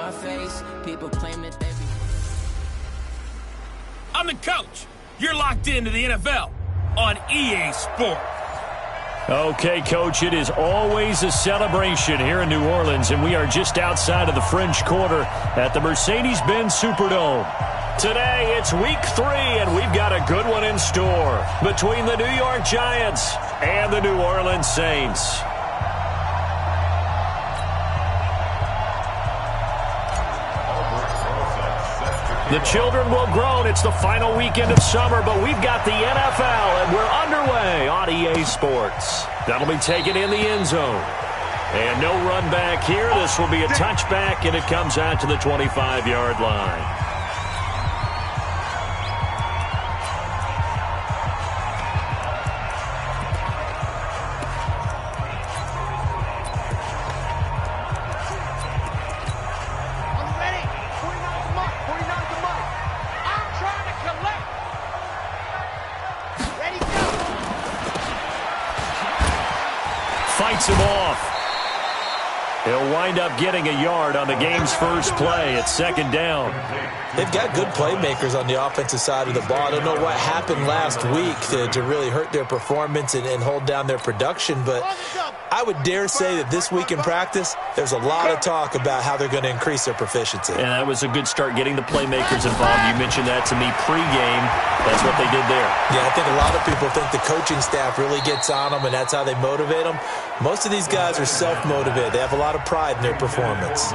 my face. People claim that they be... I'm the coach. You're locked into the NFL on EA Sports. Okay, Coach, it is always a celebration here in New Orleans, and we are just outside of the French Quarter at the Mercedes-Benz Superdome. Today, it's Week 3, and we've got a good one in store between the New York Giants and the New Orleans Saints. The children will groan. It's the final weekend of summer, but we've got the NFL, and we're underway on EA Sports. That'll be taken in the end zone. And no run back here. This will be a touchback, and it comes out to the 25-yard line. Fights him off. He'll wind up getting a yard on the game's first play at second down. They've got good playmakers on the offensive side of the ball. I don't know what happened last week to really hurt their performance and hold down their production, but I would dare say that this week in practice, there's a lot of talk about how they're going to increase their proficiency. And that was a good start getting the playmakers involved. You mentioned that to me pregame. That's what they did there. Yeah, I think a lot of people think the coaching staff really gets on them, and that's how they motivate them. Most of these guys are self-motivated. They have a lot of pride in their performance.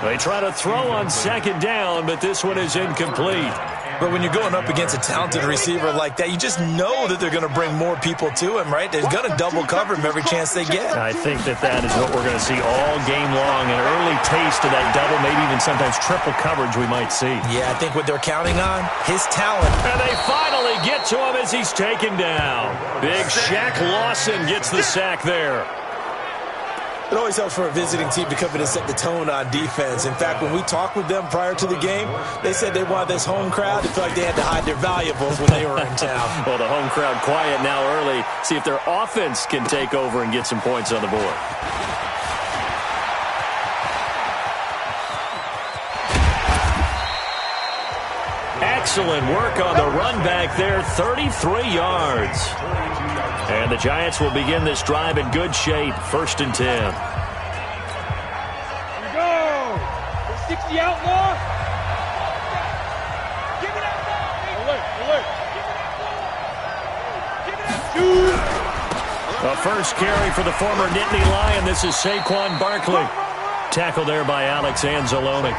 They try to throw on second down, but this one is incomplete. But when you're going up against a talented receiver like that, you just know that they're going to bring more people to him, right? They're going to double cover him every chance they get. I think that is what we're going to see all game long. An early taste of that double, maybe even sometimes triple coverage we might see. Yeah, I think what they're counting on, his talent. And they finally get to him as he's taken down. Big Shaq Lawson gets the sack there. It always helps for a visiting team to come in and set the tone on defense. In fact, when we talked with them prior to the game, they said they wanted this home crowd to feel like they had to hide their valuables when they were in town. Well, the home crowd quiet now early. See if their offense can take over and get some points on the board. Excellent work on the run back there, 33 yards. And the Giants will begin this drive in good shape, 1st and 10. Here we go. 60 outlaw. Give it out now. Alert, alert. Give it out. A first carry for the former Nittany Lion. This is Saquon Barkley. Tackled there by Alex Anzalone.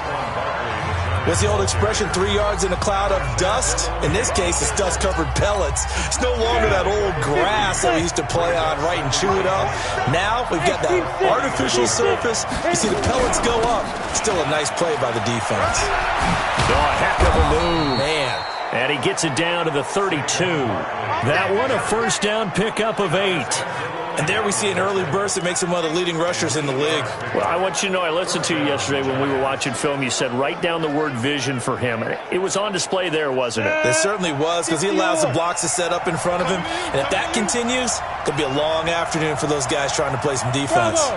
What's the old expression, 3 yards in a cloud of dust? In this case, it's dust-covered pellets. It's no longer that old grass that we used to play on, right, and chew it up. Now we've got that artificial surface. You see the pellets go up. Still a nice play by the defense. Oh, a heck of a move. Man. And he gets it down to the 32. That one a first down pickup of 8. And there we see an early burst that makes him one of the leading rushers in the league. Well, I want you to know, I listened to you yesterday when we were watching film. You said write down the word vision for him. It was on display there, wasn't it? It certainly was, because he allows the blocks to set up in front of him. And if that continues, it could be a long afternoon for those guys trying to play some defense. 56,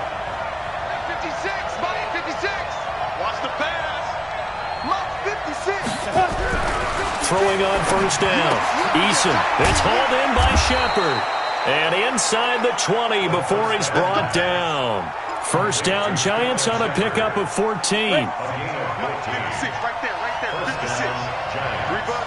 Mike 56. Watch the pass. Mike 56. Throwing on first down. Eason. It's hauled in by Shepard. And inside the 20 before he's brought down. First down, Giants on a pickup of 14. 56, right there, 56. Rebound.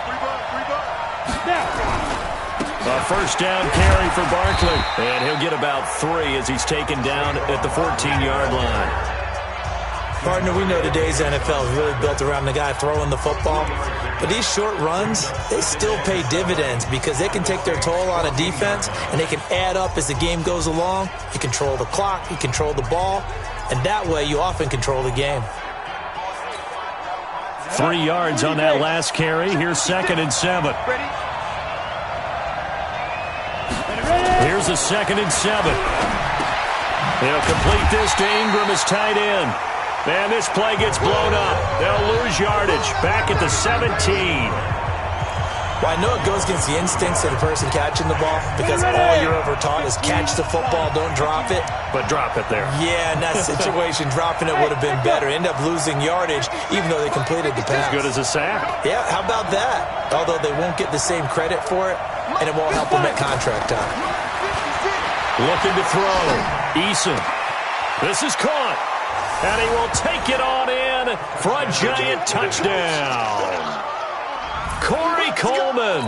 A first down carry for Barkley. And he'll get about 3 as he's taken down at the 14-yard line. Partner, we know today's NFL is really built around the guy throwing the football. But these short runs, they still pay dividends because they can take their toll on a defense, and they can add up as the game goes along. You control the clock, you control the ball, and that way you often control the game. 3 yards on that last carry. Here's 2nd and 7. Here's a 2nd and 7. They'll complete this to Ingram as tight end. And this play gets blown up. They'll lose yardage. Back at the 17. Well, I know it goes against the instincts of the person catching the ball because all you're ever taught is catch the football, don't drop it. But drop it there. Yeah, in that situation, dropping it would have been better. End up losing yardage, even though they completed the pass. As good as a sack. Yeah, how about that? Although they won't get the same credit for it, and it won't help them at contract time. Looking to throw. Eason. This is caught. And he will take it on in for a giant touchdown. Corey Coleman,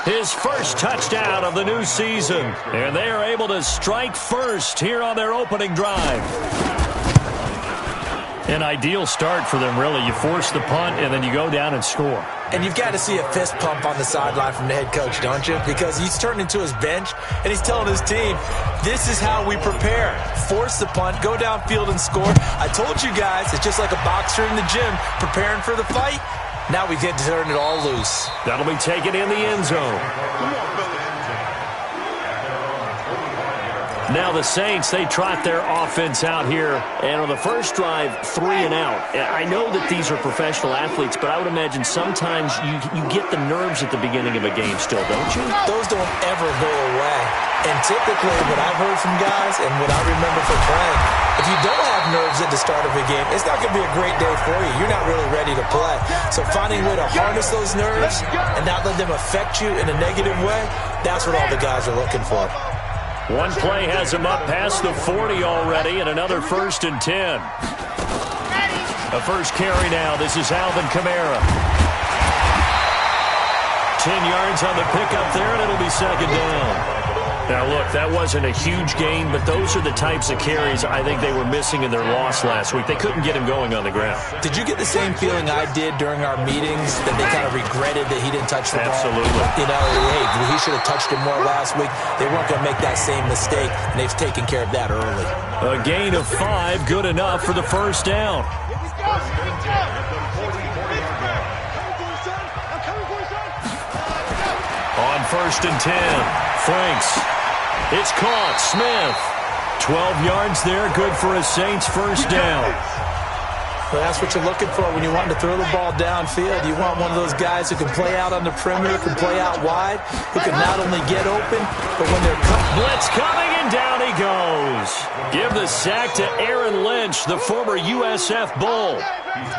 his first touchdown of the new season. And they are able to strike first here on their opening drive. An ideal start for them, really. You force the punt, and then you go down and score. And you've got to see a fist pump on the sideline from the head coach, don't you? Because he's turned into his bench, and he's telling his team, this is how we prepare. Force the punt, go downfield and score. I told you guys, it's just like a boxer in the gym preparing for the fight. Now we get to turn it all loose. That'll be taken in the end zone. Now the Saints, they trot their offense out here. And on the first drive, 3 and out. I know that these are professional athletes, but I would imagine sometimes you get the nerves at the beginning of a game still, don't you? Those don't ever go away. And typically what I've heard from guys and what I remember from playing, if you don't have nerves at the start of a game, it's not going to be a great day for you. You're not really ready to play. So finding a way to harness those nerves and not let them affect you in a negative way, that's what all the guys are looking for. One play has him up past the 40 already, and another 1st and 10. A first carry now. This is Alvin Kamara. 10 yards on the pickup there, and it'll be 2nd down. Now, look, that wasn't a huge gain, but those are the types of carries I think they were missing in their loss last week. They couldn't get him going on the ground. Did you get the same feeling I did during our meetings, that they kind of regretted that he didn't touch the ball? Absolutely. You know, hey, he should have touched it more last week. They weren't going to make that same mistake, and they've taken care of that early. A gain of 5, good enough for the first down. On 1st and 10, Franks. It's caught. Smith. 12 yards there. Good for a Saints first down. Well, that's what you're looking for when you want to throw the ball downfield. You want one of those guys who can play out on the perimeter, can play out wide, who can not only get open, but when they're blitz coming, and down he goes. Give the sack to Aaron Lynch, the former USF Bull.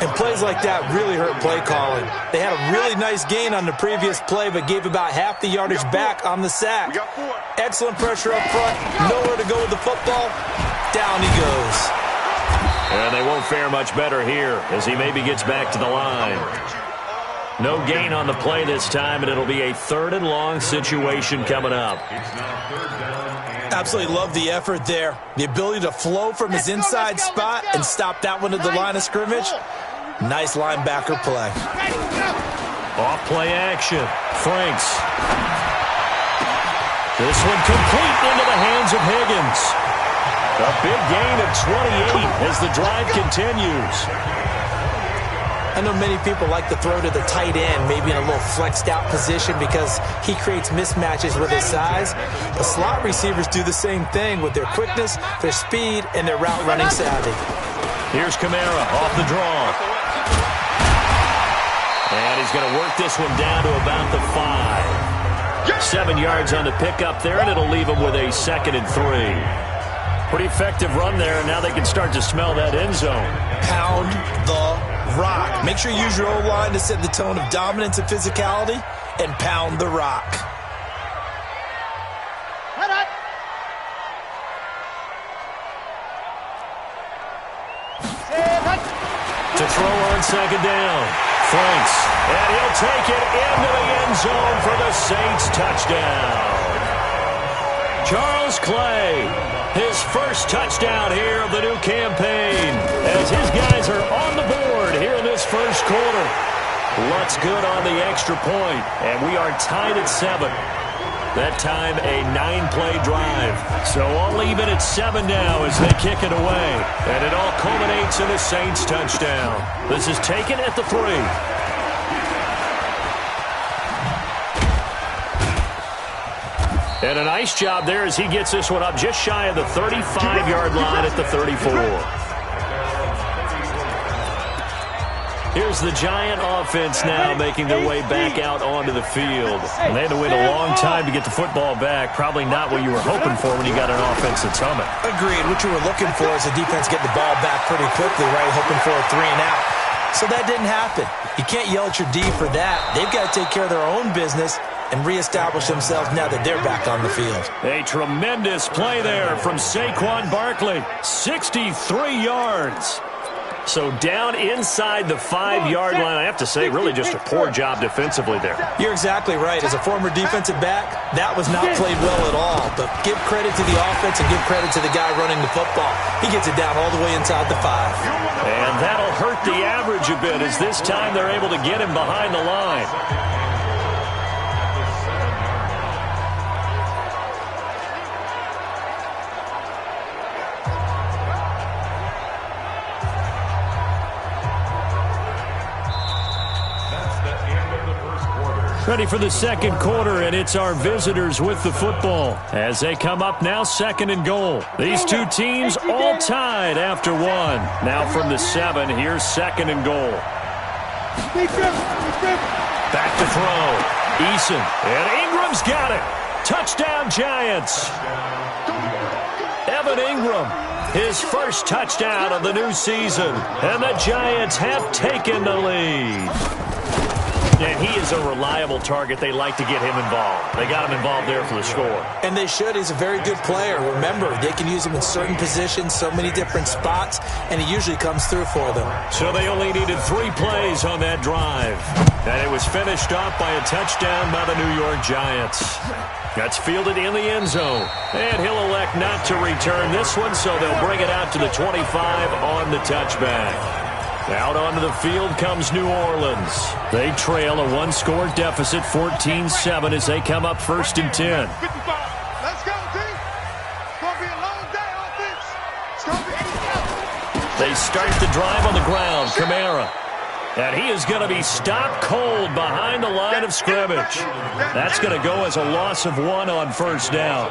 And plays like that really hurt play calling. They had a really nice gain on the previous play, but gave about half the yardage back on the sack. Excellent pressure up front. Nowhere to go with the football. Down he goes. And they won't fare much better here as he maybe gets back to the line. No gain on the play this time, and it'll be a 3rd and long situation coming up. Absolutely love the effort there. The ability to flow from his inside spot and stop that one at the line of scrimmage. Nice linebacker play. Off play action. Franks. This one complete into the hands of Higgins. A big gain of 28 as the drive continues. I know many people like to throw to the tight end, maybe in a little flexed out position because he creates mismatches with his size. The slot receivers do the same thing with their quickness, their speed, and their route running savvy. Here's Kamara off the draw. And he's going to work this one down to about the 5. 7 yards on the pickup there, and it'll leave him with a 2nd and 3. Pretty effective run there, and now they can start to smell that end zone. Pound the rock. Make sure you use your O-line to set the tone of dominance and physicality, and pound the rock. To throw on 2nd down. Franks. And he'll take it into the end zone for the Saints touchdown. Charles Clay, his first touchdown here of the new campaign, as his guys are on the board here in this first quarter. Looks good on the extra point, and we are tied at 7. That time a 9-play drive. So all even at 7 now as they kick it away. And it all culminates in a Saints touchdown. This is taken at the 3. And a nice job there as he gets this one up just shy of the 35-yard line at the 34. Here's the Giant offense now making their way back out onto the field. And they had to wait a long time to get the football back. Probably not what you were hoping for when you got an offense that's humming. Agreed. What you were looking for is the defense get the ball back pretty quickly, right? Hoping for a 3 and out. So that didn't happen. You can't yell at your D for that. They've got to take care of their own business and reestablish themselves now that they're back on the field. A tremendous play there from Saquon Barkley. 63 yards. So down inside the 5-yard line. I have to say, really just a poor job defensively there. You're exactly right. As a former defensive back, that was not played well at all. But give credit to the offense and give credit to the guy running the football. He gets it down all the way inside the 5. And that'll hurt the average a bit as this time they're able to get him behind the line. Ready for the second quarter, and it's our visitors with the football as they come up now 2nd and goal. These two teams all tied after 1. Now from the 7, here's 2nd and goal. Back to throw. Eason, and Ingram's got it. Touchdown, Giants. Evan Ingram, his first touchdown of the new season, and the Giants have taken the lead. And he is a reliable target. They like to get him involved. They got him involved there for the score. And they should. He's a very good player. Remember, they can use him in certain positions, so many different spots, and he usually comes through for them. So they only needed 3 plays on that drive. And it was finished off by a touchdown by the New York Giants. That's fielded in the end zone. And he'll elect not to return this one, so they'll bring it out to the 25 on the touchback. Out onto the field comes New Orleans. They trail a 1-score deficit, 14-7, as they come up 1st and 10. 55. Let's go, team. It's going to be a long day, offense. It's going to be They start the drive on the ground. Kamara. And he is going to be stopped cold behind the line of scrimmage. That's going to go as a loss of 1 on 1st down.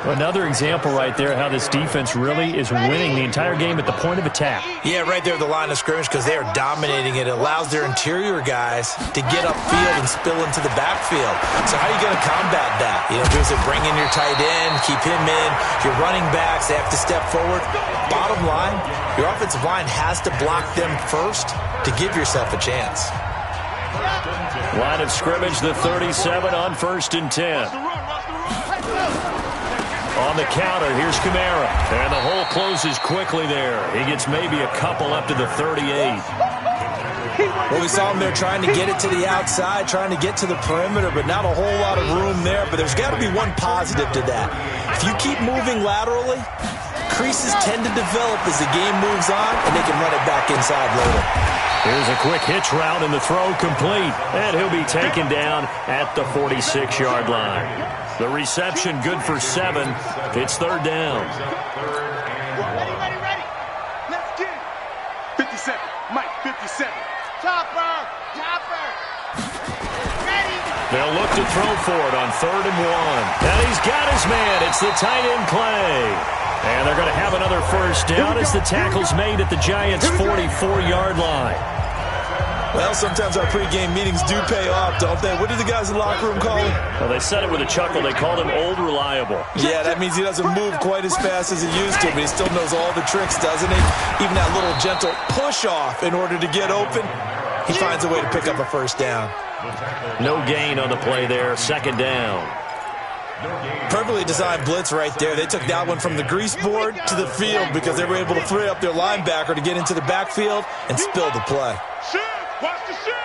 Another example right there how this defense really is winning the entire game at the point of attack. Yeah, right there at the line of scrimmage because they are dominating it. It allows their interior guys to get upfield and spill into the backfield. So how are you going to combat that? You know, there's a bring in your tight end, keep him in. Your running backs, they have to step forward. Bottom line, your offensive line has to block them first to give yourself a chance. Line of scrimmage, the 37 on 1st and 10. On the counter, here's Kamara. And the hole closes quickly there. He gets maybe a couple up to the 38. Well, we saw him there trying to get it to the outside, trying to get to the perimeter, but not a whole lot of room there. But there's got to be one positive to that. If you keep moving laterally, creases tend to develop as the game moves on, and they can run it back inside later. Here's a quick hitch route, and the throw complete. And he'll be taken down at the 46-yard line. The reception good for 7. It's 3rd down. Ready. Let's get it. 57. Mike, 57. Chopper. Ready. They'll look to throw for it on 3rd and 1. And he's got his man. It's the tight end Clay. And they're going to have another 1st down as the tackle's made at the Giants' 44-yard line. Well, sometimes our pregame meetings do pay off, don't they? What do the guys in the locker room call him? Well, they said it with a chuckle. They called him Old Reliable. Yeah, that means he doesn't move quite as fast as he used to, but he still knows all the tricks, doesn't he? Even that little gentle push-off in order to get open, he finds a way to pick up a 1st down. No gain on the play there. 2nd down. Perfectly designed blitz right there. They took that one from the grease board to the field because they were able to free up their linebacker to get into the backfield and spill the play. Watch the shift.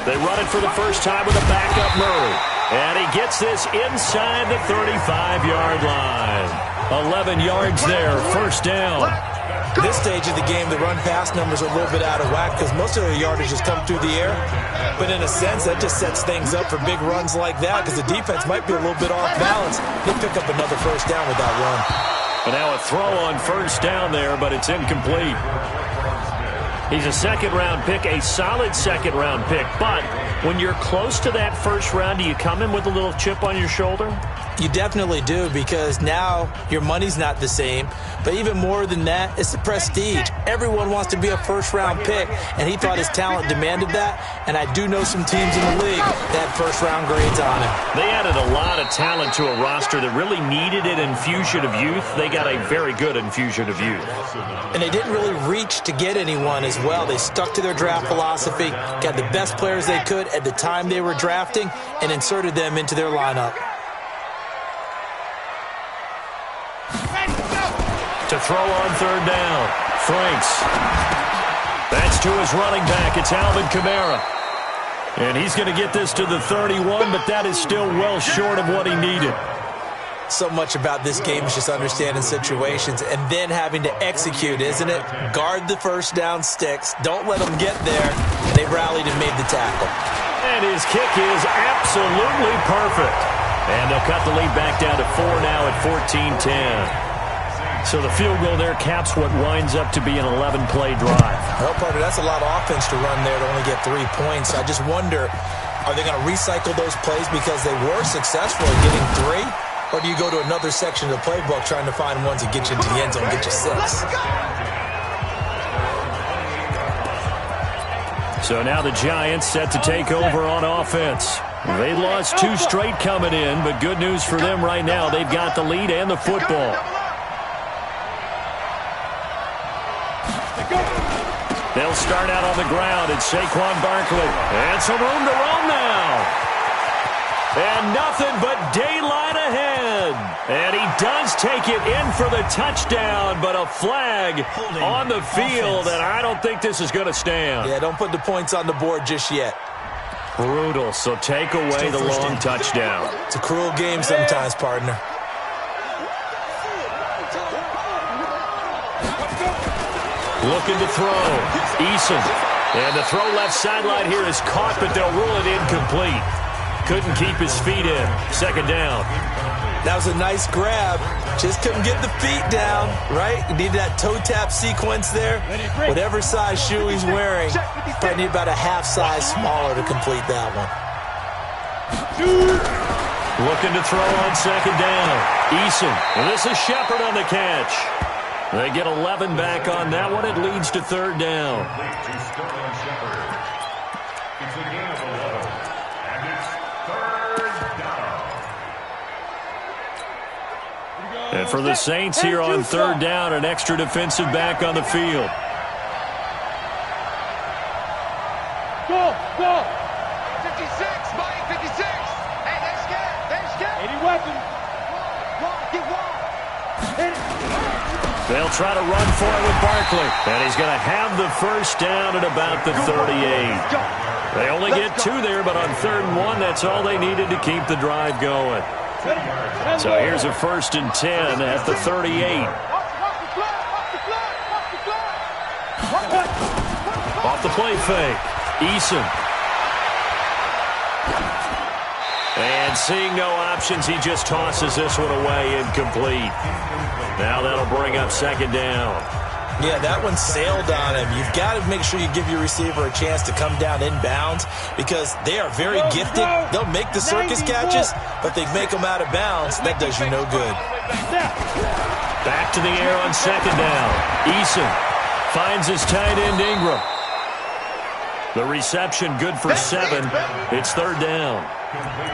They run it for the first time with a backup Murray. And he gets this inside the 35-yard line. 11 yards there, 1st down. This stage of the game, the run-pass numbers are a little bit out of whack because most of their yardage has come through the air. But in a sense, that just sets things up for big runs like that because the defense might be a little bit off balance. They'll pick up another 1st down with that run. And now a throw on 1st down there, but it's incomplete. He's a 2nd-round pick, a solid 2nd-round pick. But when you're close to that 1st round, do you come in with a little chip on your shoulder? You definitely do, because now your money's not the same. But even more than that, it's the prestige. Everyone wants to be a first-round pick, and he thought his talent demanded that. And I do know some teams in the league that had first-round grades on him. They added a lot of talent to a roster that really needed an infusion of youth. They got a very good infusion of youth. And they didn't really reach to get anyone as well. They stuck to their draft philosophy, got the best players they could at the time they were drafting, and inserted them into their lineup. To throw on third down. Franks. That's to his running back. It's Alvin Kamara. And he's going to get this to the 31, but that is still well short of what he needed. So much about this game is just understanding situations and then having to execute, isn't it? Guard the first down sticks. Don't let them get there. And they rallied and made the tackle. And his kick is absolutely perfect. And they'll cut the lead back down to 4 now at 14-10. So the field goal there caps what winds up to be an 11-play drive. Well, partner, that's a lot of offense to run there to only get 3 points. I just wonder, are they going to recycle those plays because they were successful in getting 3? Or do you go to another section of the playbook trying to find ones that get you into the end zone and get you 6? So now the Giants set to take over on offense. They lost 2 straight coming in, but good news for them right now. They've got the lead and the football. They'll start out on the ground. It's Saquon Barkley. And some room to roam now. And nothing but daylight ahead. And he does take it in for the touchdown, but a flag on the field, and I don't think this is going to stand. Yeah, don't put the points on the board just yet. Brutal, so take away the long touchdown. It's a cruel game sometimes, partner. Looking to throw. Eason. And the throw left sideline here is caught, but they'll rule it incomplete. Couldn't keep his feet in. Second down. That was a nice grab. Just couldn't get the feet down, right? You need that toe tap sequence there. Whatever size shoe he's wearing, probably need about a half size smaller to complete that one. Looking to throw on second down. Eason. And this is Shepard on the catch. They get 11 back on that one. It leads to third down. And for the Saints here on third down, an extra defensive back on the field. Go, go. 56, Mike, 56. Hey, they're scared. They're scared. Any weapon. Get one. Hit it. They'll try to run for it with Barkley. And he's going to have the first down at about the 38. They only get 2 there, but on 3rd and 1, that's all they needed to keep the drive going. So here's a 1st and 10 at the 38. Off the play fake. Eason. And seeing no options, he just tosses this one away, incomplete. Now that'll bring up second down. Yeah, that one sailed on him. You've got to make sure you give your receiver a chance to come down inbounds because they are very gifted. They'll make the circus catches, but they make them out of bounds. That does you no good. Back to the air on second down. Eason finds his tight end Ingram. The reception good for 7. It's third down.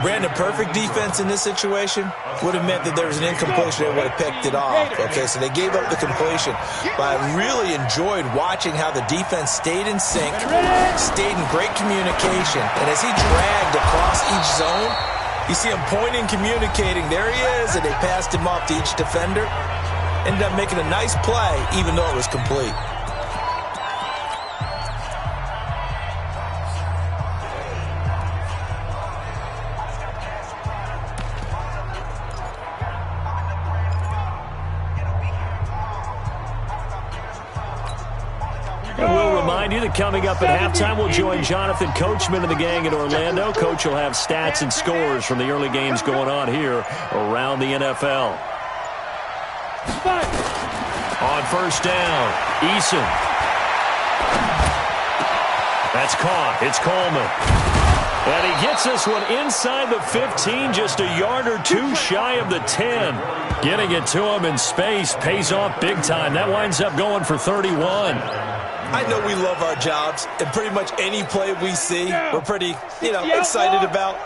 Brandon, perfect defense in this situation would have meant that there was an incompletion. They would have picked it off. Okay, so they gave up the completion. But I really enjoyed watching how the defense stayed in sync, stayed in great communication. And as he dragged across each zone, you see him pointing, communicating. There he is, and they passed him off to each defender. Ended up making a nice play, even though it was complete. You that coming up at halftime, we'll join Jonathan Coachman and the gang in Orlando. Coach will have stats and scores from the early games going on here around the NFL. On first down, Eason. That's caught. It's Coleman. And he gets this one inside the 15, just a yard or two shy of the 10. Getting it to him in space pays off big time. That winds up going for 31. I know we love our jobs, and pretty much any play we see, we're pretty, excited about.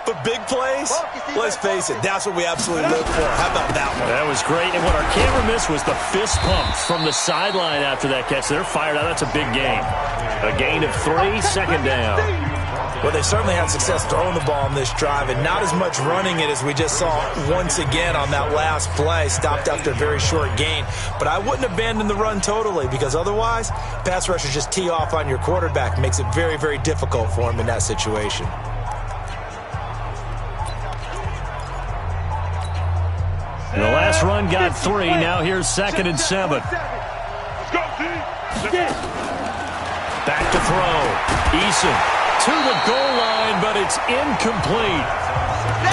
But big plays, let's face it, that's what we absolutely live for. How about that one? That was great. And what our camera missed was the fist pump from the sideline after that catch. They're fired out. That's a big gain. A gain of 3, second down. Well, they certainly had success throwing the ball on this drive, and not as much running it as we just saw once again on that last play. Stopped after a very short gain. But I wouldn't abandon the run totally, because otherwise, pass rushers just tee off on your quarterback. Makes it very, very difficult for him in that situation. The last run got 3. Now here's 2nd and 7. Back to throw. Eason to the goal line, but it's incomplete.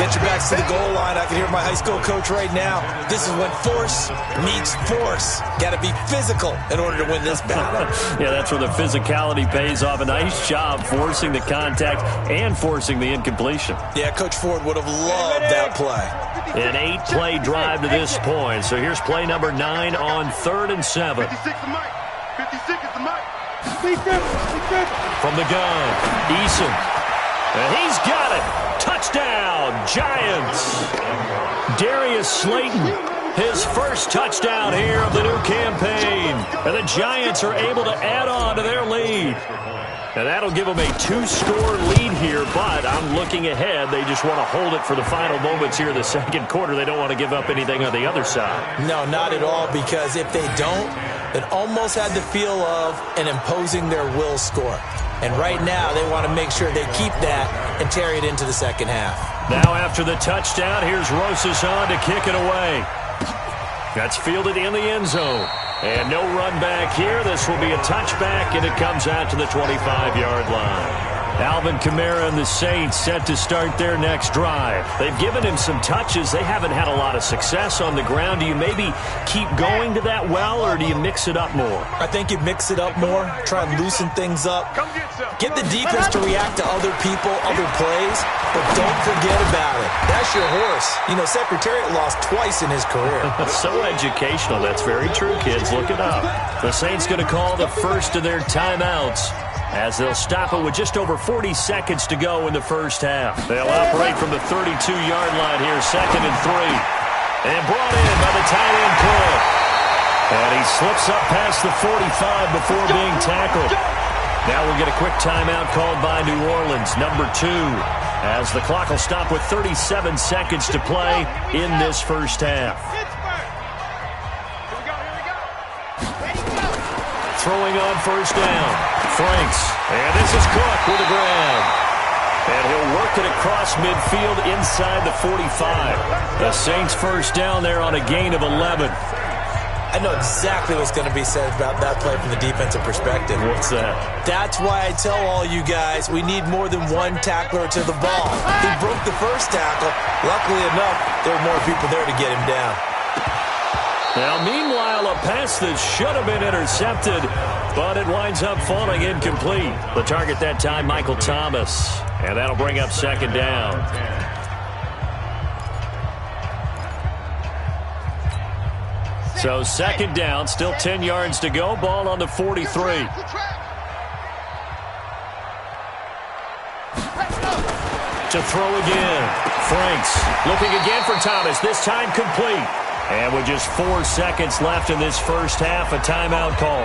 Get your backs to the goal line. I can hear my high school coach right now. This is when force meets force. Got to be physical in order to win this battle. Yeah, that's where the physicality pays off. A nice job forcing the contact and forcing the incompletion. Yeah, Coach Ford would have loved that play. An 8-play drive to this point. So here's play number 9 on 3rd and 7. 56 the mic. 56 is the mic. From the gun, Eason. And he's got it. Touchdown, Giants. Darius Slayton, his first touchdown here of the new campaign. And the Giants are able to add on to their lead. And that'll give them a 2-score lead here, but I'm looking ahead. They just want to hold it for the final moments here in the second quarter. They don't want to give up anything on the other side. No, not at all, because if they don't, it almost had the feel of an imposing their will score. And right now, they want to make sure they keep that and carry it into the second half. Now after the touchdown, here's Rosas on to kick it away. That's fielded in the end zone. And no run back here. This will be a touchback, and it comes out to the 25-yard line. Alvin Kamara and the Saints set to start their next drive. They've given him some touches. They haven't had a lot of success on the ground. Do you maybe keep going to that well, or do you mix it up more? I think you mix it up more, try and loosen things up. Get the defense to react to other people, other plays, but don't forget about it. That's your horse. Secretariat lost twice in his career. So educational. That's very true, kids. Look it up. The Saints going to call the first of their timeouts, as they'll stop it with just over 40 seconds to go in the first half. They'll operate from the 32-yard line here, 2nd and 3. And brought in by the tight end Cook. And he slips up past the 45 before being tackled. Now we'll get a quick timeout called by New Orleans, number 2, as the clock will stop with 37 seconds to play in this first half. Throwing on first down, Franks. And this is Cook with a grab. And he'll work it across midfield inside the 45. The Saints first down there on a gain of 11. I know exactly what's going to be said about that play from the defensive perspective. What's that? That's why I tell all you guys we need more than one tackler to the ball. He broke the first tackle. Luckily enough, there were more people there to get him down. Now, meanwhile, a pass that should have been intercepted, but it winds up falling incomplete. The target that time, Michael Thomas. And that'll bring up 2nd down. So 2nd down, still 10 yards to go. Ball on the 43. To throw again. Franks looking again for Thomas. This time complete. And with just 4 seconds left in this first half, a timeout call.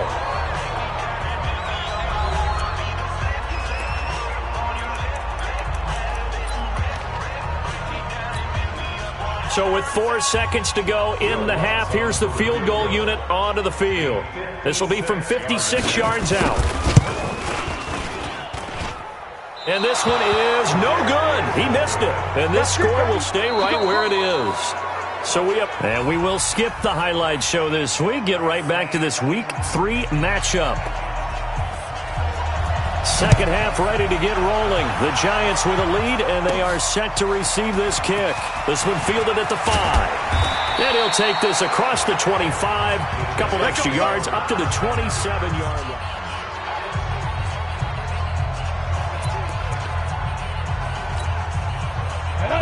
So with 4 seconds to go in the half, here's the field goal unit onto the field. This will be from 56 yards out. And this one is no good. He missed it. And this score will stay right where it is. So we will skip the highlight show this week. Get right back to this Week 3 matchup. Second half ready to get rolling. The Giants with a lead, and they are set to receive this kick. This one fielded at the 5. And he'll take this across the 25. A couple extra yards up to the 27-yard line.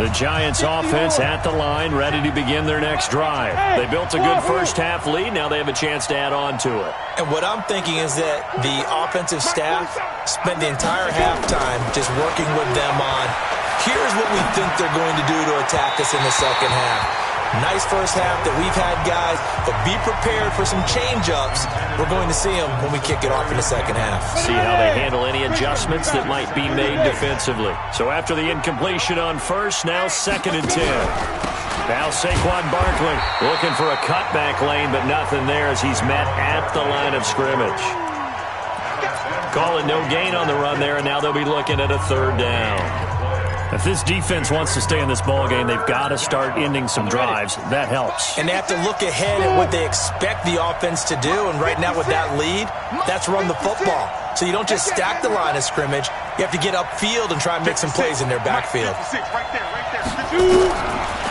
The Giants offense at the line, ready to begin their next drive. They built a good first half lead. Now they have a chance to add on to it. And what I'm thinking is that the offensive staff spent the entire halftime just working with them on, here's what we think they're going to do to attack us in the second half. Nice first half that we've had, guys, but be prepared for some change-ups. We're going to see them when we kick it off in the second half. See how they handle any adjustments that might be made defensively. So after the incompletion on first, now 2nd and 10. Now Saquon Barkley looking for a cutback lane, but nothing there as he's met at the line of scrimmage. Calling no gain on the run there, and now they'll be looking at a 3rd down. If this defense wants to stay in this ballgame, they've got to start ending some drives. That helps. And they have to look ahead at what they expect the offense to do. And right now with that lead, that's run the football. So you don't just stack the line of scrimmage. You have to get upfield and try and make some plays in their backfield.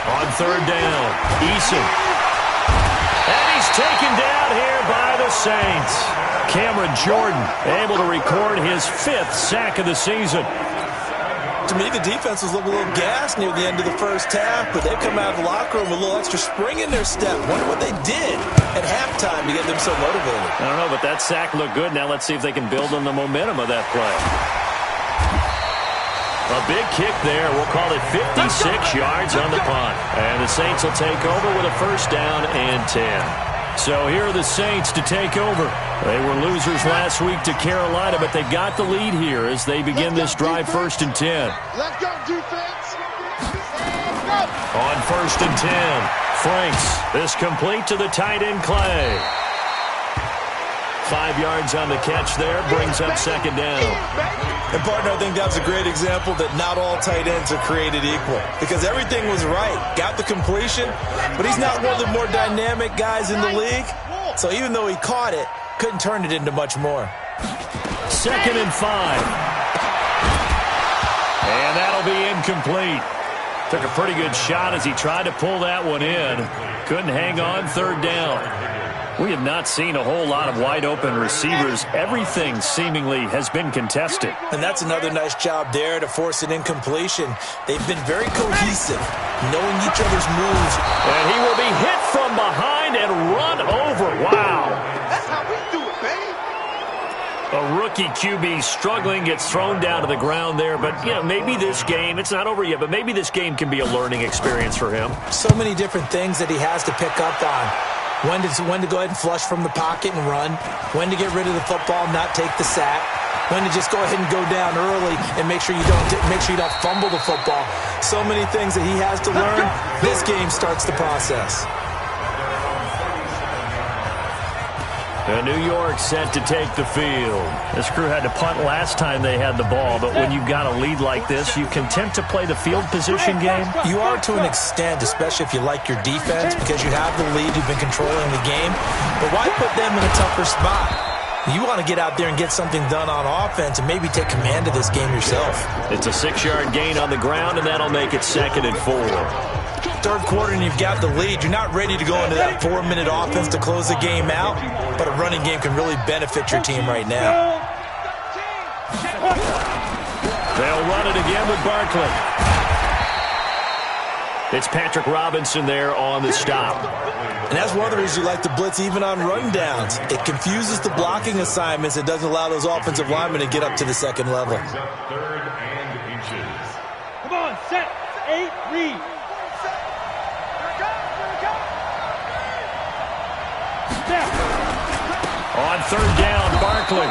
On 3rd down, Eason. And he's taken down here by the Saints. Cameron Jordan able to record his 5th sack of the season. To me, the defense was looking a little gassed near the end of the first half, but they've come out of the locker room with a little extra spring in their step. Wonder what they did at halftime to get them so motivated. I don't know, but that sack looked good. Now let's see if they can build on the momentum of that play. A big kick there. We'll call it 56 yards on the punt. And the Saints will take over with a 1st down and 10. So here are the Saints to take over. They were losers last week to Carolina, but they've got the lead here as they begin this drive 1st and 10. Let's go, defense. On 1st and 10, Franks. This complete to the tight end, Clay. 5 yards on the catch there, brings up 2nd down. And, partner, I think that was a great example that not all tight ends are created equal because everything was right. Got the completion, but he's not one of the more dynamic guys in the league. So even though he caught it, couldn't turn it into much more. 2nd and 5. And that'll be incomplete. Took a pretty good shot as he tried to pull that one in. Couldn't hang on 3rd down. We have not seen a whole lot of wide-open receivers. Everything seemingly has been contested. And that's another nice job there to force an incompletion. They've been very cohesive, knowing each other's moves. And he will be hit from behind and run over. Wow. That's how we do it, baby. A rookie QB struggling, gets thrown down to the ground there. But, you know, maybe this game, it's not over yet, but maybe this game can be a learning experience for him. So many different things that he has to pick up on. When to go ahead and flush from the pocket and run. When to get rid of the football and not take the sack. When to just go ahead and go down early and make sure you don't fumble the football. So many things that he has to learn. This game starts the process. And New York set to take the field. This crew had to punt last time they had the ball, but when you've got a lead like this, you content to play the field position game? You are to an extent, especially if you like your defense, because you have the lead, you've been controlling the game. But why put them in a tougher spot? You want to get out there and get something done on offense and maybe take command of this game yourself. It's a 6-yard gain on the ground, and that'll make it 2nd and 4. 3rd quarter and you've got the lead. You're not ready to go into that 4-minute offense to close the game out, but a running game can really benefit your team right now. They'll run it again with Barkley. It's Patrick Robinson there on the stop. And that's one of the reasons you like to blitz even on rundowns. It confuses the blocking assignments. It doesn't allow those offensive linemen to get up to the 2nd level. Come on, set, 8, read. On 3rd down, Barkley.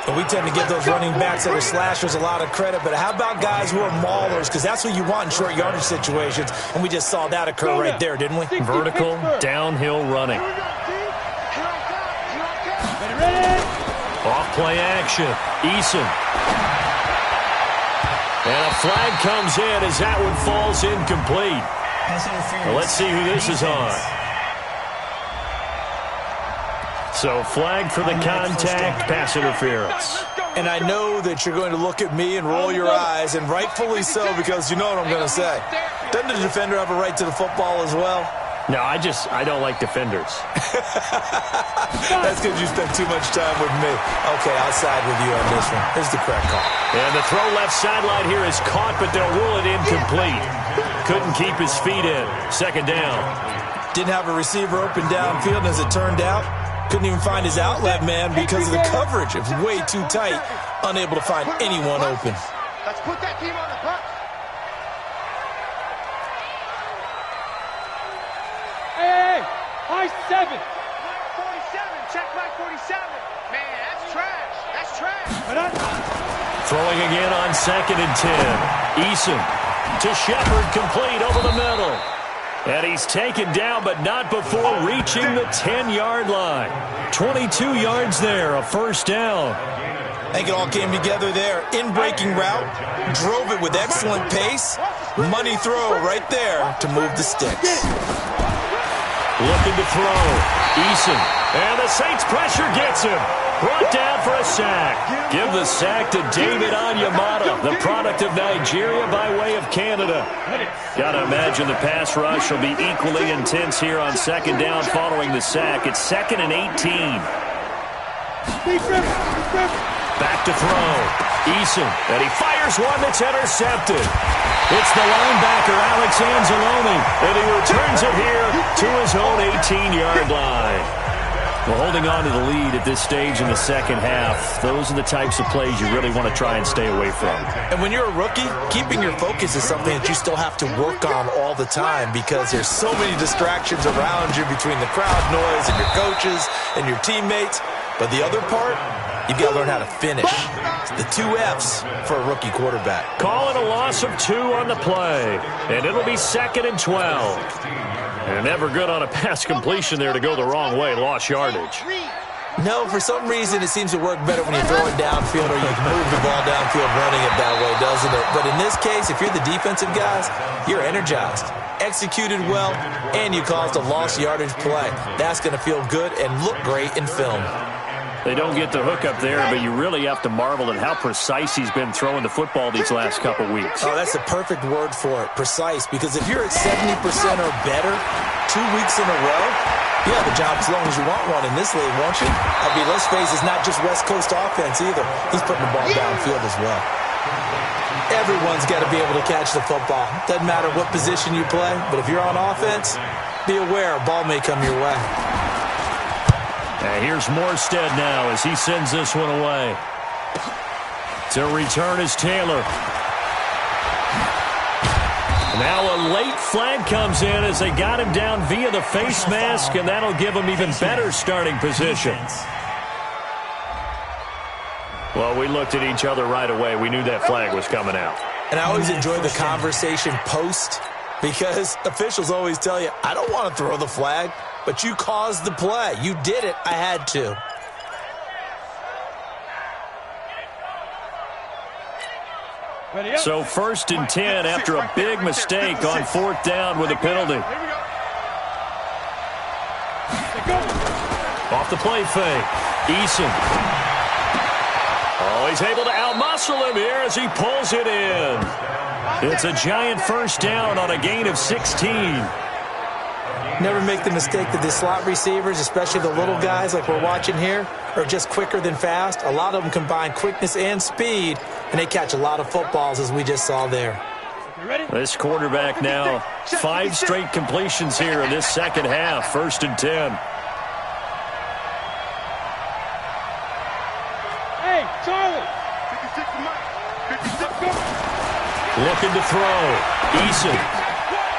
And we tend to give those running backs that are slashers a lot of credit, but how about guys who are maulers? Because that's what you want in short yardage situations, and we just saw that occur right there, didn't we? Vertical, downhill running. Off play action, Eason. And a flag comes in as that one falls incomplete. Well, let's see who this is on. So flag for the contact, pass interference. And I know that you're going to look at me and roll your eyes, and rightfully so, because you know what I'm going to say. Doesn't the defender have a right to the football as well? No, I don't like defenders. That's because you spent too much time with me. Okay, I'll side with you on this one. Here's the correct call. And the throw left sideline here is caught, but they'll rule it incomplete. Couldn't keep his feet in. Second down. Didn't have a receiver open downfield, as it turned out. Couldn't even find his outlet man because of the coverage. It was way too tight. Unable to find anyone open. Let's put that team on the bus. Hey, high 7. 47, check my 47. Man, that's trash. That's trash. Throwing again on 2nd and 10. Eason to Shepard, complete over the middle. And he's taken down, but not before reaching the 10-yard line. 22 yards there, a first down. I think it all came together there. In-breaking route, drove it with excellent pace. Money throw right there to move the sticks. Looking to throw. Eason. And the Saints pressure gets him. Brought down for a sack. Give the sack to David Onyemata, the product of Nigeria by way of Canada. Got to imagine the pass rush will be equally intense here on 2nd down following the sack. It's 2nd and 18. Back to throw. Eason. And he fires one that's intercepted. It's the linebacker, Alex Anzalone, and he returns it here to his own 18-yard line. Well, holding on to the lead at this stage in the second half, those are the types of plays you really want to try and stay away from. And when you're a rookie, keeping your focus is something that you still have to work on all the time because there's so many distractions around you between the crowd noise and your coaches and your teammates. But the other part, you've got to learn how to finish. It's the 2 F's for a rookie quarterback. Call it a loss of 2 on the play, and it'll be 2nd and 12. And never good on a pass completion there to go the wrong way. Lost yardage. No, for some reason it seems to work better when you throw it downfield or you move the ball downfield running it that way, doesn't it? But in this case, if you're the defensive guys, you're energized, executed well, and you caused a lost yardage play. That's going to feel good and look great in film. They don't get the hook up there, but you really have to marvel at how precise he's been throwing the football these last couple weeks. Oh, that's the perfect word for it, precise, because if you're at 70% or better 2 weeks in a row, you have a job as long as you want one in this league, won't you? I mean, let's face it, it's not just West Coast offense either. He's putting the ball downfield as well. Everyone's got to be able to catch the football. Doesn't matter what position you play, but if you're on offense, be aware a ball may come your way. And here's Morstead now as he sends this one away. To return is Taylor. Now a late flag comes in as they got him down via the face mask, and that'll give him even better starting position. Well, we looked at each other right away. We knew that flag was coming out. And I always enjoy the conversation post because officials always tell you, I don't want to throw the flag, but you caused the play. You did it. I had to. So 1st and 10 after a big mistake on 4th down with a penalty. Off the play fake. Eason. Oh, he's able to outmuscle him here as he pulls it in. It's a giant first down on a gain of 16. Never make the mistake that the slot receivers, especially the little guys like we're watching here, are just quicker than fast. A lot of them combine quickness and speed, and they catch a lot of footballs, as we just saw there. This quarterback now, 5 straight completions here in this second half. 1st and 10. Hey, Charlie. Looking to throw. Eason.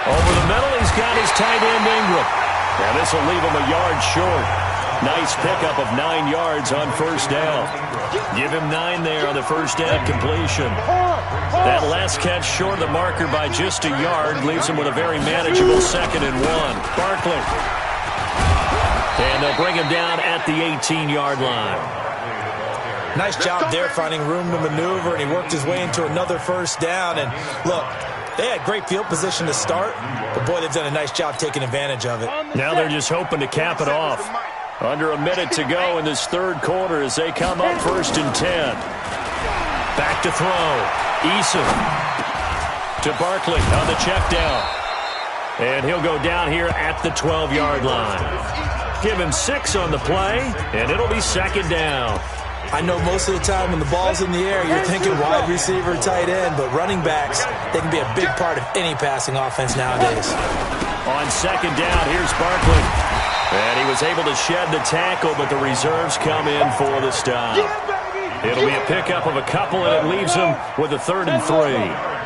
Over the middle, he's got his tight end Ingram. And this will leave him a yard short. Nice pickup of 9 yards on 1st down. Give him 9 there on the 1st down completion. That last catch short of the marker by just a yard leaves him with a very manageable 2nd and 1. Barkley. And they'll bring him down at the 18-yard line. Nice job there finding room to maneuver, and he worked his way into another 1st down. And look, they had great field position to start, but boy, they've done a nice job taking advantage of it. Now they're just hoping to cap it off. Under a minute to go in this 3rd quarter as they come up 1st and 10. Back to throw. Eason to Barkley on the check down. And he'll go down here at the 12-yard line. Give him 6 on the play, and it'll be second down. I know most of the time when the ball's in the air, you're thinking wide receiver, tight end, but running backs, they can be a big part of any passing offense nowadays. On second down, here's Barkley. And he was able to shed the tackle, but the reserves come in for the stop. It'll be a pickup of a couple, and it leaves him with a 3rd and 3.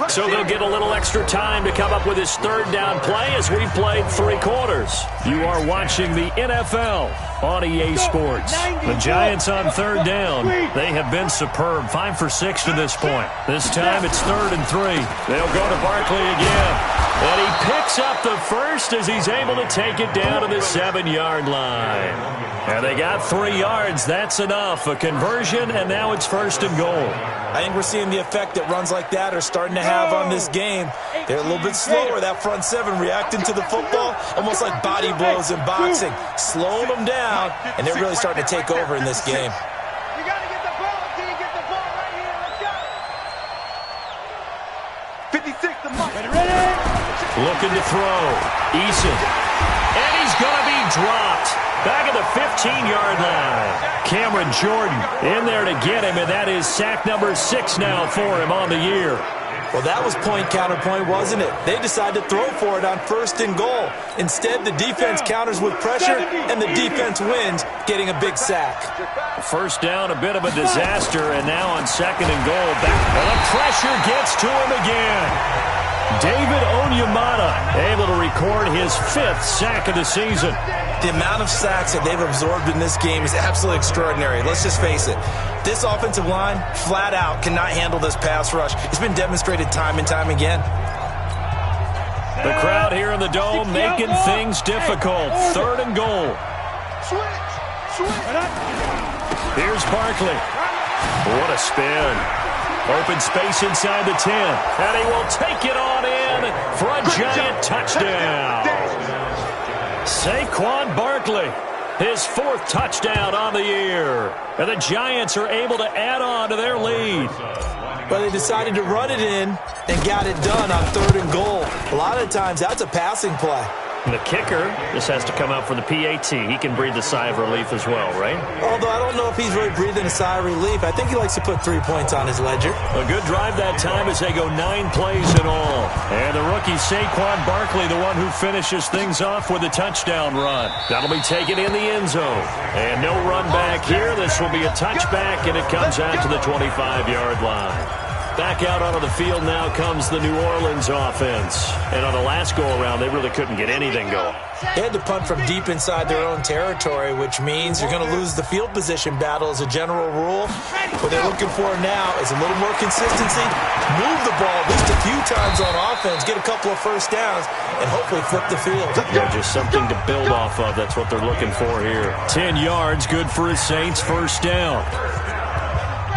So they'll get a little extra time to come up with his 3rd down play as we've played 3 quarters. You are watching the NFL on EA Sports. The Giants on 3rd down. They have been superb. 5 for 6 to this point. This time it's 3rd and 3. They'll go to Barkley again. And he picks up the first as he's able to take it down to the 7-yard line. And they got 3 yards. That's enough. A conversion, and now it's 1st and goal. I think we're seeing the effect that runs like that are starting to have on this game. They're a little bit slower, that front 7, reacting to the football, almost like body blows in boxing. Slowing them down, and they're really starting to take over in this game. You got to get the ball, D. Get the ball right here. Let's go. 56 to Mike. Ready? Looking to throw. Eason. And he's going to be dropped. Back at the 15-yard line. Cameron Jordan in there to get him, and that is sack number 6 now for him on the year. Well, that was point counterpoint, wasn't it? They decided to throw for it on 1st and goal. Instead, the defense counters with pressure, and the defense wins, getting a big sack. 1st down, a bit of a disaster, and now on 2nd and goal. Back, and the pressure gets to him again. David Onyemata able to record his 5th sack of the season. The amount of sacks that they've absorbed in this game is absolutely extraordinary. Let's just face it. This offensive line, flat out, cannot handle this pass rush. It's been demonstrated time and time again. The crowd here in the Dome making things difficult. 3rd and goal. Here's Barkley. What a spin. Open space inside the 10. And he will take it on in for a giant touchdown. Saquon Barkley, his 4th touchdown on the year. And the Giants are able to add on to their lead. But they decided to run it in and got it done on 3rd and goal. A lot of times, that's a passing play. And the kicker just has to come out for the PAT. He can breathe a sigh of relief as well, right? Although I don't know if he's really breathing a sigh of relief. I think he likes to put 3 points on his ledger. A good drive that time as they go 9 plays in all. And the rookie Saquon Barkley, the one who finishes things off with a touchdown run. That'll be taken in the end zone. And no run back here. This will be a touchback, and it comes out to the 25-yard line. Back out onto the field now comes the New Orleans offense. And on the last go-around, they really couldn't get anything going. They had to punt from deep inside their own territory, which means you're going to lose the field position battle as a general rule. What they're looking for now is a little more consistency, move the ball at least a few times on offense, get a couple of 1st downs, and hopefully flip the field. Yeah, just something to build off of. That's what they're looking for here. 10 yards, good for his Saints, 1st down.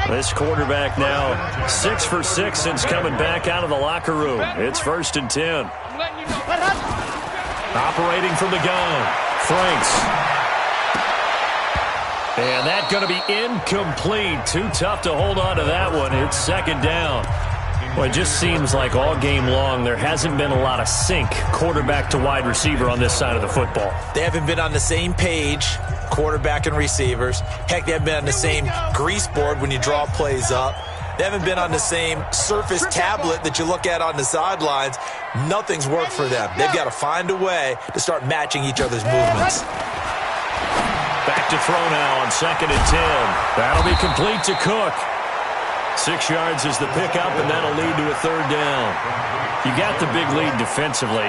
This quarterback now 6 for 6 since coming back out of the locker room. It's 1st and 10. Operating from the gun, Franks. And that's going to be incomplete. Too tough to hold on to that one. It's 2nd down. Well, it just seems like all game long there hasn't been a lot of sync quarterback to wide receiver on this side of the football. They haven't been on the same page, quarterback and receivers. Heck, they haven't been on the same grease board when you draw plays up. They haven't been on the same Surface tablet that you look at on the sidelines. Nothing's worked for them. They've got to find a way to start matching each other's movements. Back to throw now on 2nd and 10. That'll be complete to Cook. 6 yards is the pickup, and that'll lead to a 3rd down. You got the big lead defensively.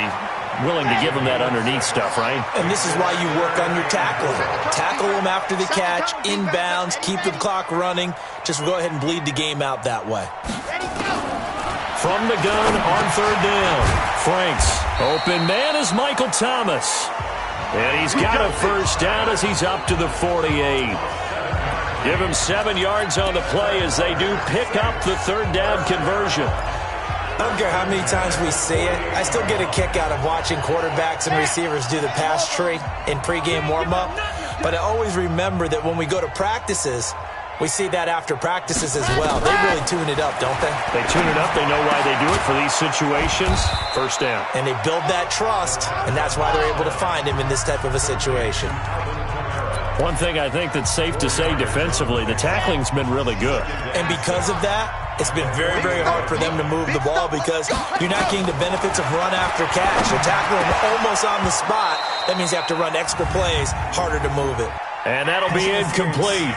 Willing to give them that underneath stuff, right? And this is why you work on your tackling. Tackle them after the catch, inbounds, keep the clock running. Just go ahead and bleed the game out that way. From the gun on 3rd down. Franks. Open man is Michael Thomas. And he's got a 1st down as he's up to the 48. Give him 7 yards on the play as they do pick up the 3rd down conversion. I don't care how many times we see it. I still get a kick out of watching quarterbacks and receivers do the pass tree in pregame warm-up. But I always remember that when we go to practices, we see that after practices as well. They really tune it up, don't they? They tune it up. They know why they do it for these situations. First down. And they build that trust, and that's why they're able to find him in this type of a situation. One thing I think that's safe to say defensively, the tackling's been really good. And because of that, it's been very, very hard for them to move the ball because you're not getting the benefits of run after catch. You're tackling almost on the spot. That means you have to run extra plays, harder to move it. And that'll be incomplete.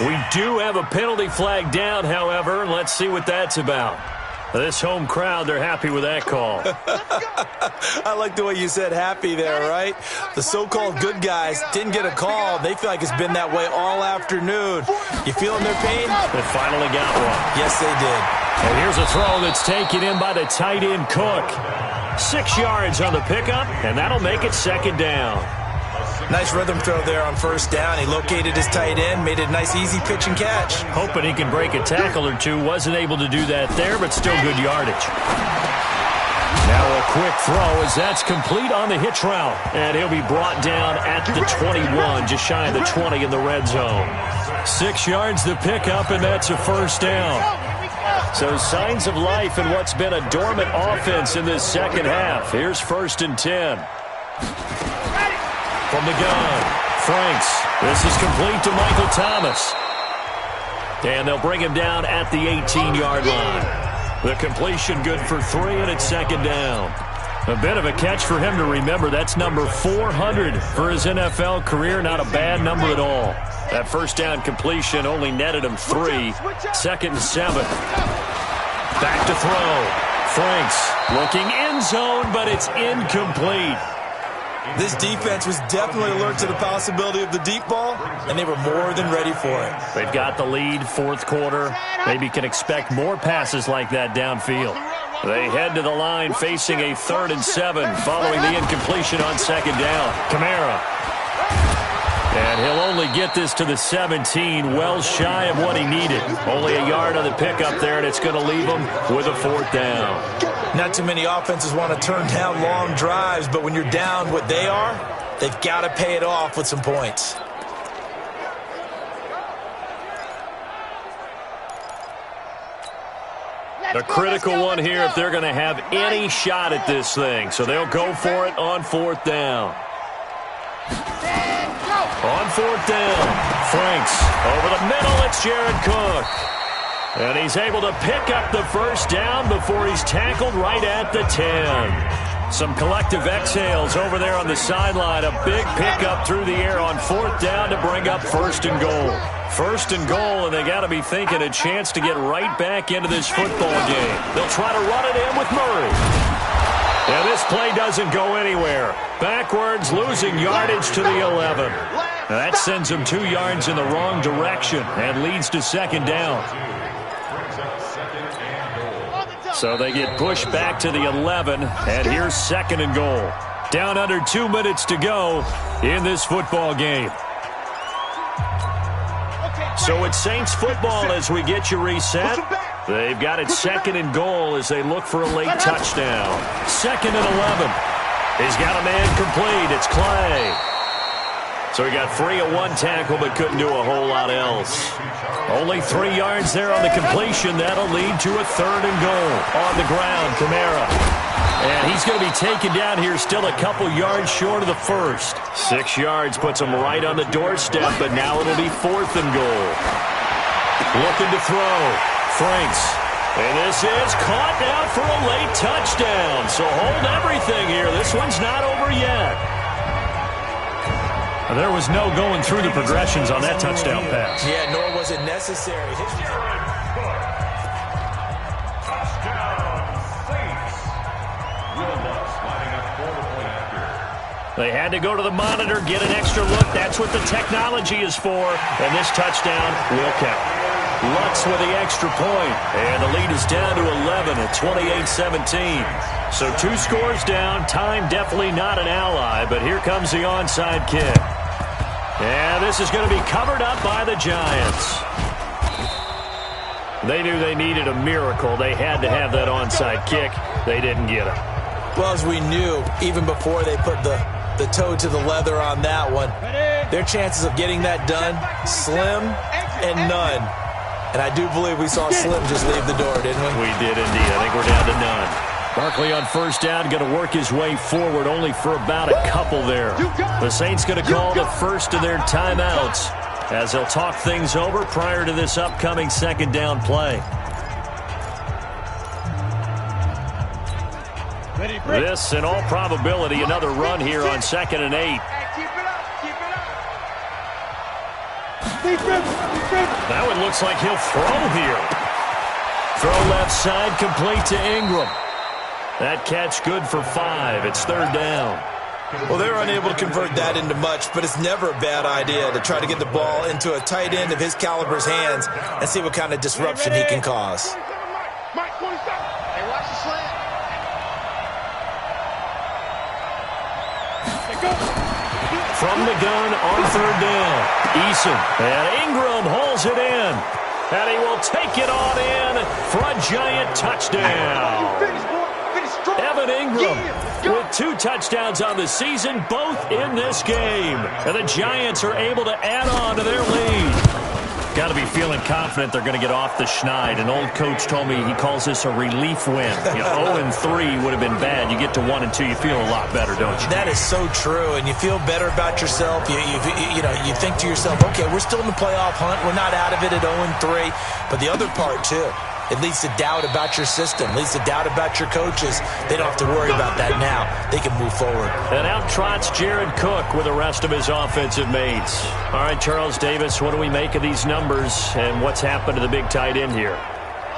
We do have a penalty flag down, however. Let's see what that's about. This home crowd, they're happy with that call. I like the way you said happy there, right? The so-called good guys didn't get a call. They feel like it's been that way all afternoon. You feeling their pain? They finally got one. Yes, they did. And here's a throw that's taken in by the tight end, Cook. 6 yards on the pickup, and that'll make it second down. Nice rhythm throw there on first down. He located his tight end, made it a nice, easy pitch and catch. Hoping he can break a tackle or two. Wasn't able to do that there, but still good yardage. Now a quick throw as that's complete on the hitch route. And he'll be brought down at the 21, just shy of the 20 in the red zone. 6 yards the pickup, and that's a first down. So signs of life in what's been a dormant offense in this second half. Here's 1st and 10. From the gun, Franks. This is complete to Michael Thomas. And they'll bring him down at the 18-yard line. The completion good for 3, and it's second down. A bit of a catch for him to remember. That's number 400 for his NFL career. Not a bad number at all. That first down completion only netted him 3. 2nd and 7. Back to throw. Franks looking end zone, but it's incomplete. This defense was definitely alert to the possibility of the deep ball, and they were more than ready for it. They've got the lead, 4th quarter. Maybe can expect more passes like that downfield. They head to the line facing a 3rd and 7 following the incompletion on 2nd down. Kamara. And he'll only get this to the 17, well shy of what he needed. Only a yard on the pickup there, and it's going to leave him with a 4th down. Not too many offenses want to turn down long drives, but when you're down what they are, they've got to pay it off with some points. A critical one here if they're going to have any shot at this thing. So they'll go for it on 4th down. On 4th down, Franks over the middle. It's Jared Cook. And he's able to pick up the first down before he's tackled right at the 10. Some collective exhales over there on the sideline. A big pickup through the air on 4th down to bring up 1st and goal. 1st and goal, and they got to be thinking a chance to get right back into this football game. They'll try to run it in with Murray. And this play doesn't go anywhere. Backwards, losing yardage to the 11. That sends them 2 yards in the wrong direction and leads to 2nd down. So they get pushed back to the 11, and here's 2nd and goal. Down under 2 minutes to go in this football game. So it's Saints football as we get you reset. They've got it 2nd and goal as they look for a late touchdown. 2nd and 11. He's got a man complete. It's Clay. So he got free of 1 tackle but couldn't do a whole lot else. Only 3 yards there on the completion. That'll lead to a 3rd and goal. On the ground, Kamara. And he's going to be taken down here still a couple yards short of the 1st. 6 yards puts him right on the doorstep, but now it'll be 4th and goal. Looking to throw. Franks. And this is caught down for a late touchdown. So hold everything here. This one's not over yet. There was no going through the progressions on that touchdown pass. Yeah, nor was it necessary. They had to go to the monitor, get an extra look. That's what the technology is for. And this touchdown will count. Lutz with the extra point. And the lead is down to 11 at 28-17. So 2 scores down. Time definitely not an ally. But here comes the onside kick. And this is going to be covered up by the Giants. They knew they needed a miracle. They had to have that onside kick. They didn't get it. Well, as we knew, even before they put the the toe to the leather on that one. Their chances of getting that done, slim and none. And I do believe we saw Slim just leave the door, didn't we? We did indeed. I think we're down to none. Barkley on first down, going to work his way forward, only for about a couple there. The Saints going to call the first of their timeouts as they'll talk things over prior to this upcoming second down play. This, in all probability, another run here on 2nd and 8. That one looks like he'll throw here. Throw left side, complete to Ingram. That catch good for 5. It's 3rd down. Well, they're unable to convert that into much, but it's never a bad idea to try to get the ball into a tight end of his caliber's hands and see what kind of disruption he can cause. Hey, watch the slant. From the gun on 3rd down. Eason, and Ingram holds it in. And he will take it on in for a giant touchdown. Evan Ingram with 2 touchdowns on the season, both in this game. And the Giants are able to add on to their lead. Got to be feeling confident they're going to get off the schneid. An old coach told me he calls this a relief win. 0-3 would have been bad. You get to 1-2, you feel a lot better, don't you? That is so true, and you feel better about yourself. You think to yourself, okay, we're still in the playoff hunt. We're not out of it at 0-3. But the other part, too, it leads to doubt about your system, leads to doubt about your coaches. They don't have to worry about that now. They can move forward. And out trots Jared Cook with the rest of his offensive mates. All right, Charles Davis, what do we make of these numbers and what's happened to the big tight end here?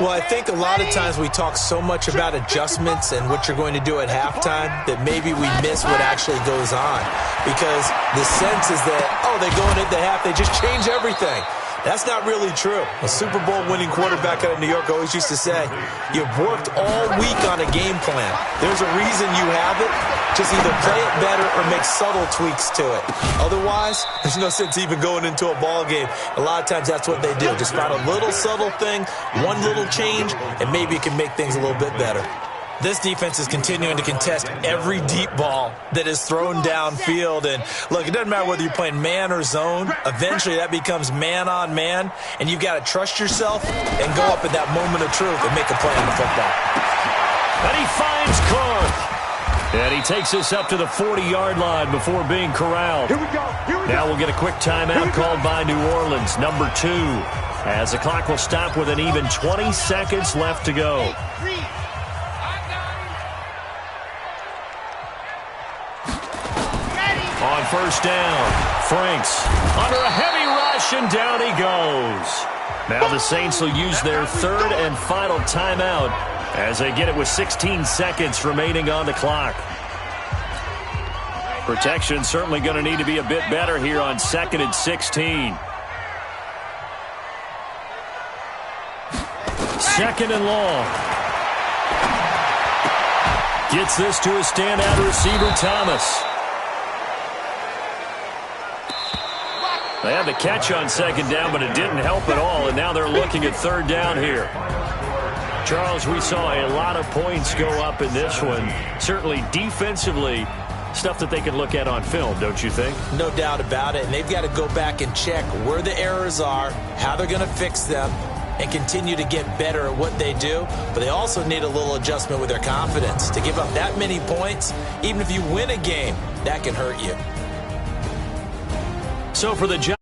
Well, I think a lot of times we talk so much about adjustments and what you're going to do at halftime that maybe we miss what actually goes on. Because the sense is that, oh, they go in at the half, they just change everything. That's not really true. A Super Bowl winning quarterback out of New York always used to say, you've worked all week on a game plan. There's a reason you have it. Just either play it better or make subtle tweaks to it. Otherwise, there's no sense even going into a ball game. A lot of times that's what they do. Just find a little subtle thing, one little change, and maybe it can make things a little bit better. This defense is continuing to contest every deep ball that is thrown downfield. And, look, it doesn't matter whether you're playing man or zone. Eventually, that becomes man on man. And you've got to trust yourself and go up at that moment of truth and make a play on the football. And he finds Clark. And he takes this up to the 40-yard line before being corralled. Here we go. Now we'll get a quick timeout called by New Orleans, number 2. As the clock will stop with an even 20 seconds left to go. On first down, Franks under a heavy rush, and down he goes. Now the Saints will use their 3rd and final timeout as they get it with 16 seconds remaining on the clock. Protection certainly going to need to be a bit better here on 2nd and 16. 2nd and long. Gets this to a standout receiver, Thomas. They had the catch on 2nd down, but it didn't help at all, and now they're looking at 3rd down here. Charles, we saw a lot of points go up in this one. Certainly defensively, stuff that they can look at on film, don't you think? No doubt about it, and they've got to go back and check where the errors are, how they're going to fix them, and continue to get better at what they do. But they also need a little adjustment with their confidence. To give up that many points, even if you win a game, that can hurt you. So for the Giants,